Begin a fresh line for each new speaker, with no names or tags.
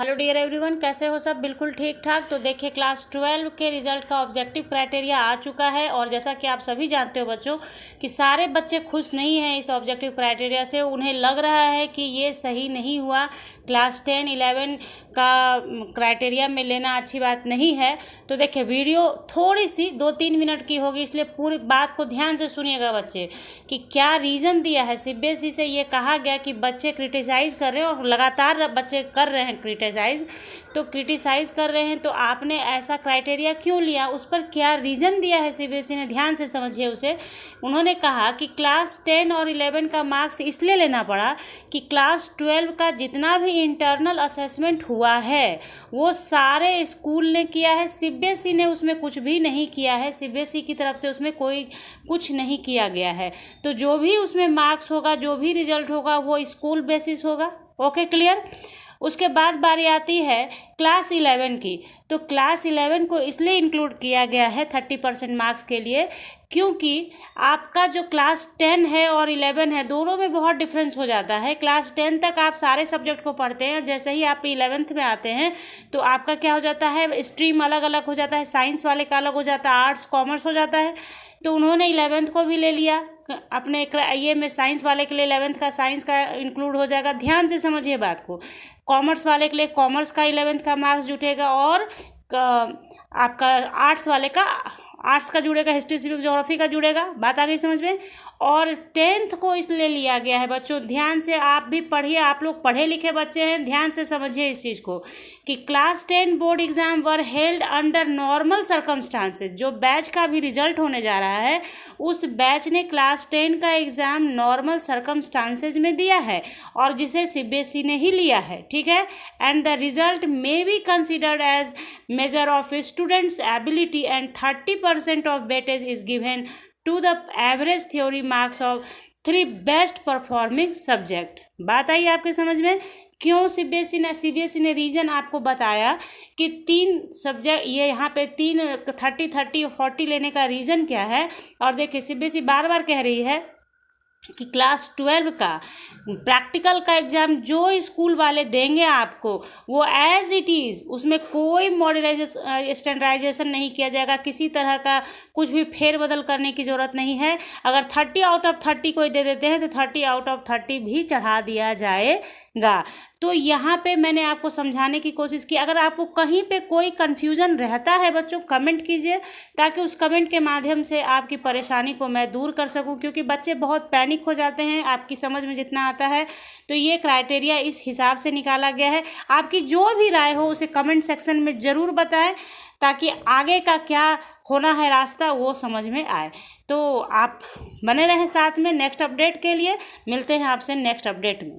Hello dear everyone, कैसे हो सब? बिल्कुल ठीक ठाक। तो देखिए, क्लास 12 के रिजल्ट का ऑब्जेक्टिव क्राइटेरिया आ चुका है और जैसा कि आप सभी जानते हो बच्चों कि सारे बच्चे खुश नहीं हैं इस ऑब्जेक्टिव क्राइटेरिया से। उन्हें लग रहा है कि ये सही नहीं हुआ, क्लास 10 11 का क्राइटेरिया में लेना अच्छी बात नहीं है। तो देखिए, वीडियो थोड़ी सी 2-3 मिनट की होगी, इसलिए पूरी बात को ध्यान से सुनिएगा बच्चे कि क्या रीज़न दिया है। सीबीएसई से ये कहा गया कि बच्चे क्रिटिसाइज़ कर रहे हैं और लगातार बच्चे कर रहे हैं क्रिटिसाइज़ कर रहे हैं, तो आपने ऐसा क्राइटेरिया क्यों लिया, उस पर क्या रीज़न दिया है सीबीएसई ने, ध्यान से समझिए उसे। उन्होंने कहा कि क्लास 10 और 11 का मार्क्स इसलिए लेना पड़ा कि क्लास 12 का जितना भी इंटरनल असेसमेंट हुआ है वो सारे स्कूल ने किया है, सीबीएसई ने उसमें कुछ भी नहीं किया है। सीबीएसई की तरफ से उसमें कोई कुछ नहीं किया गया है। तो जो भी उसमें मार्क्स होगा, जो भी रिजल्ट होगा, वो स्कूल बेसिस होगा। Okay, clear. उसके बाद बारी आती है क्लास 11 की। तो क्लास 11 को इसलिए इंक्लूड किया गया है 30% मार्क्स के लिए, क्योंकि आपका जो क्लास 10 है और 11 है, दोनों में बहुत डिफरेंस हो जाता है। क्लास 10 तक आप सारे सब्जेक्ट को पढ़ते हैं, जैसे ही आप 11th में आते हैं तो आपका क्या हो जाता है, स्ट्रीम अलग अलग हो जाता है। साइंस वाले का अलग हो जाता है, आर्ट्स कॉमर्स हो जाता है। तो उन्होंने 11th को भी ले लिया अपने ये में। साइंस वाले के लिए 11th का साइंस का इंक्लूड हो जाएगा। ध्यान से समझिए बात को। कॉमर्स वाले के लिए कॉमर्स का 11th का मार्क्स जुटेगा और आपका आर्ट्स वाले का आर्ट्स का जुड़ेगा, हिस्ट्री सिविक ज्योग्राफी का जुड़ेगा। बात आ गई समझ में। और 10th को इसलिए लिया गया है बच्चों, ध्यान से आप भी पढ़िए, आप लोग पढ़े लिखे बच्चे हैं, ध्यान से समझिए इस चीज़ को कि class 10 board exam were held under normal circumstances. जो बैच का भी रिजल्ट होने जा रहा है उस बैच ने क्लास 10 का एग्ज़ाम नॉर्मल सर्कमस्टांसेस में दिया है और जिसे सीबीएसई ने ही लिया है, ठीक है। And the result may be considered as measure of students ability and 30% of weightage is given to the average theory marks of 3 best performing subject। बात आई आपके समझ में? क्यों सीबीएसई ने रीज़न आपको बताया कि 3 सब्जेक्ट, ये यहाँ पे 3 30 और 40 लेने का रीज़न क्या है। और देखिए, सीबीएसई बार बार कह रही है कि क्लास 12 का प्रैक्टिकल का एग्ज़ाम जो स्कूल वाले देंगे आपको, वो एज इट इज़, उसमें कोई मॉडर्नाइजेशन स्टैंडर्डाइजेशन नहीं किया जाएगा, किसी तरह का कुछ भी फेरबदल करने की ज़रूरत नहीं है। अगर 30 आउट ऑफ 30 कोई दे देते हैं तो 30 आउट ऑफ 30 भी चढ़ा दिया जाएगा। तो यहाँ पे मैंने आपको समझाने की कोशिश की। अगर आपको कहीं पे कोई कन्फ्यूज़न रहता है बच्चों, कमेंट कीजिए ताकि उस कमेंट के माध्यम से आपकी परेशानी को मैं दूर कर सकूं, क्योंकि बच्चे बहुत पैनिक हो जाते हैं आपकी समझ में जितना आता है। तो ये क्राइटेरिया इस हिसाब से निकाला गया है। आपकी जो भी राय हो उसे कमेंट सेक्शन में ज़रूर बताएं ताकि आगे का क्या होना है रास्ता वो समझ में आए। तो आप बने रहें साथ में। नेक्स्ट अपडेट के लिए मिलते हैं आपसे नेक्स्ट अपडेट में।